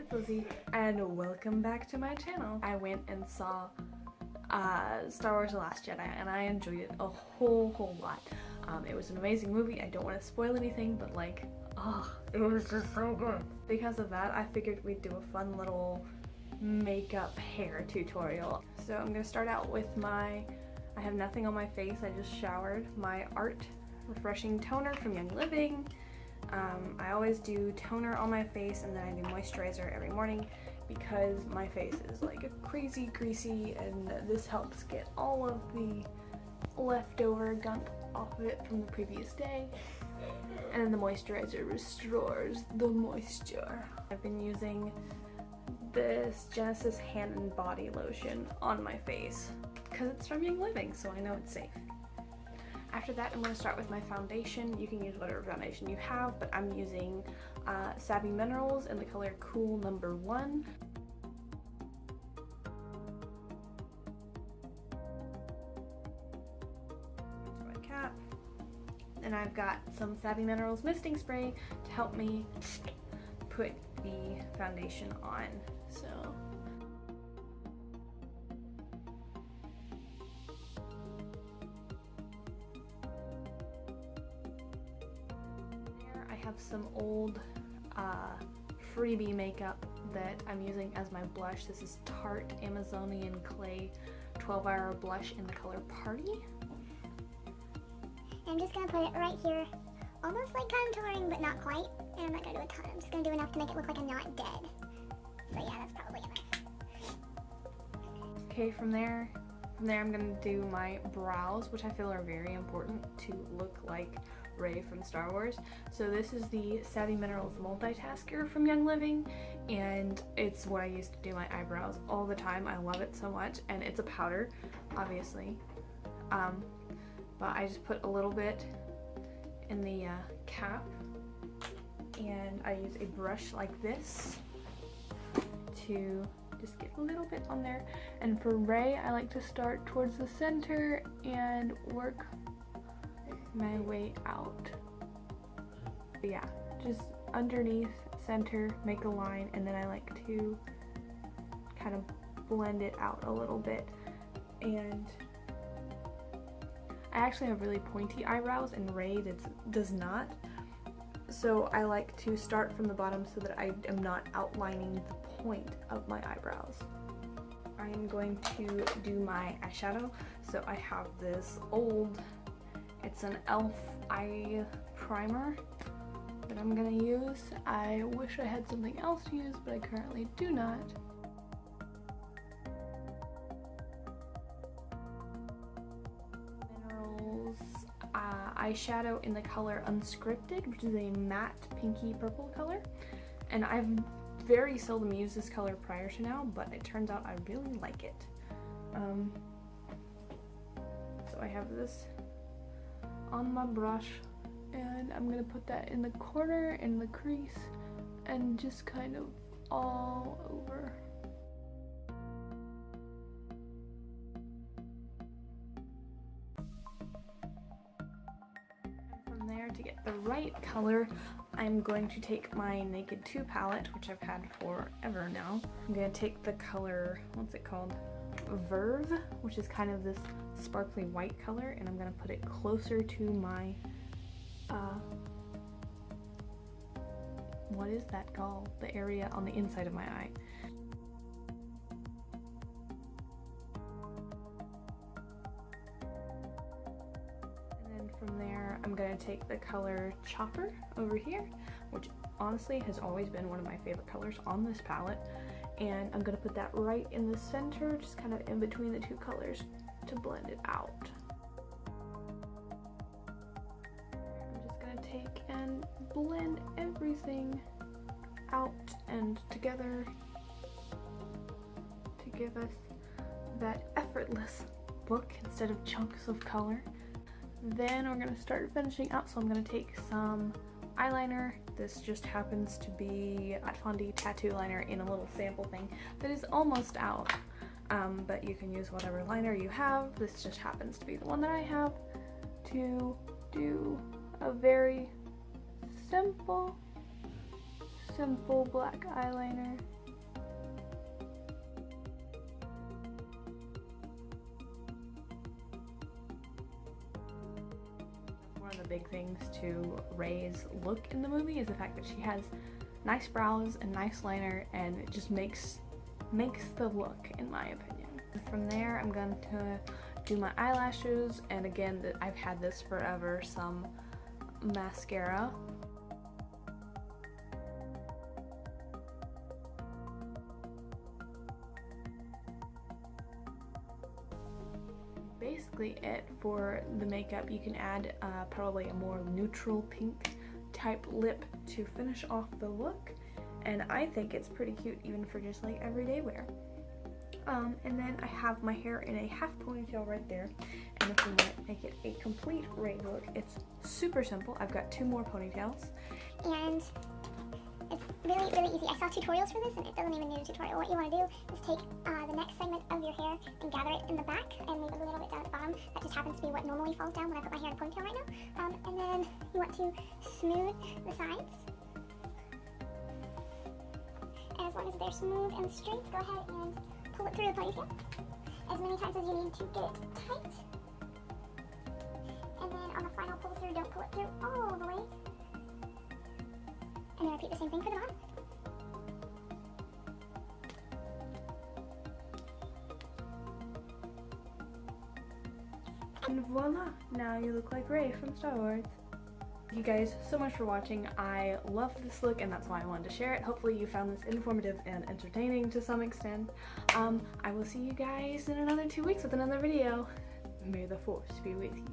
it's Lizzie, and welcome back to my channel. I went and saw Star Wars The Last Jedi, and I enjoyed it a whole lot. It was an amazing movie. I don't want to spoil anything, but like, it was just so good. Because of that, I figured we'd do a fun little makeup hair tutorial. So I'm gonna start out with I have nothing on my face, I just showered. My Art Refreshing Toner from Young Living. I always do toner on my face and then I do moisturizer every morning because my face is like crazy greasy, and this helps get all of the leftover gunk off of it from the previous day. And then the moisturizer restores the moisture. I've been using this Genesis Hand and Body Lotion on my face because it's from Young Living, so I know it's safe. After that, I'm going to start with my foundation. You can use whatever foundation you have, but I'm using Savvy Minerals in the color Cool Number 1. Into my cap. And I've got some Savvy Minerals misting spray to help me put the foundation on. So I have some old freebie makeup that I'm using as my blush. This is Tarte Amazonian Clay 12-Hour Blush in the color Party. I'm just going to put it right here, almost like contouring, but not quite. And I'm not going to do a ton. I'm just going to do enough to make it look like I'm not dead. So yeah, that's probably enough. Okay, from there I'm going to do my brows, which I feel are very important to look like Rey from Star Wars. So this is the Savvy Minerals Multitasker from Young Living, and it's what I use to do my eyebrows all the time. I love it so much, and it's a powder, obviously. But I just put a little bit in the cap, and I use a brush like this to just get a little bit on there. And for Rey, I like to start towards the center and work my way out. But yeah, just underneath, center, make a line, and then I like to kind of blend it out a little bit. And I actually have really pointy eyebrows, and Rey does not. So I like to start from the bottom so that I am not outlining the point of my eyebrows. I am going to do my eyeshadow. So I have this it's an e.l.f. eye primer that I'm gonna use. I wish I had something else to use, but I currently do not. Minerals eyeshadow in the color Unscripted, which is a matte pinky purple color. And I've very seldom used this color prior to now, but it turns out I really like it. So I have this on my brush, and I'm gonna put that in the corner, in the crease, and just kind of all over. And from there, to get the right color, I'm going to take my Naked 2 palette, which I've had forever now. I'm gonna take the color, what's it called? Verve, which is kind of this sparkly white color, and I'm gonna put it closer to my what is that called? The area on the inside of my eye. And then from there, I'm gonna take the color Chopper over here, which honestly has always been one of my favorite colors on this palette. And I'm gonna put that right in the center, just kind of in between the two colors to blend it out. I'm just gonna take and blend everything out and together to give us that effortless look instead of chunks of color. Then we're gonna start finishing out, so I'm gonna take some eyeliner. This just happens to be Kat Von D tattoo liner in a little sample thing that is almost out, but you can use whatever liner you have. This just happens to be the one that I have to do a very simple simple black eyeliner. One of the big things to Ray's look in the movie is the fact that she has nice brows and nice liner, and it just makes the look, in my opinion. From there, I'm going to do my eyelashes, and again, I've had this forever, some mascara. Basically it for the makeup. You can add probably a more neutral pink type lip to finish off the look, and I think it's pretty cute even for just like everyday wear. And then I have my hair in a half ponytail right there, and if we want to make it a complete Ray look, it's super simple. I've got 2 more ponytails. And it's really, really easy. I saw tutorials for this, and it doesn't even need a tutorial. What you want to do is take the next segment of your hair and gather it in the back and leave a little bit down at the bottom. That just happens to be what normally falls down when I put my hair in a ponytail right now. And then you want to smooth the sides. And as long as they're smooth and straight, go ahead and pull it through the ponytail as many times as you need to get it tight. And then on the final pull through, don't pull it through all the way. And then repeat the same thing for the bottom. And voila! Now you look like Ray from Star Wars. Thank you guys so much for watching. I love this look, and that's why I wanted to share it. Hopefully you found this informative and entertaining to some extent. I will see you guys in another 2 weeks with another video. May the Force be with you.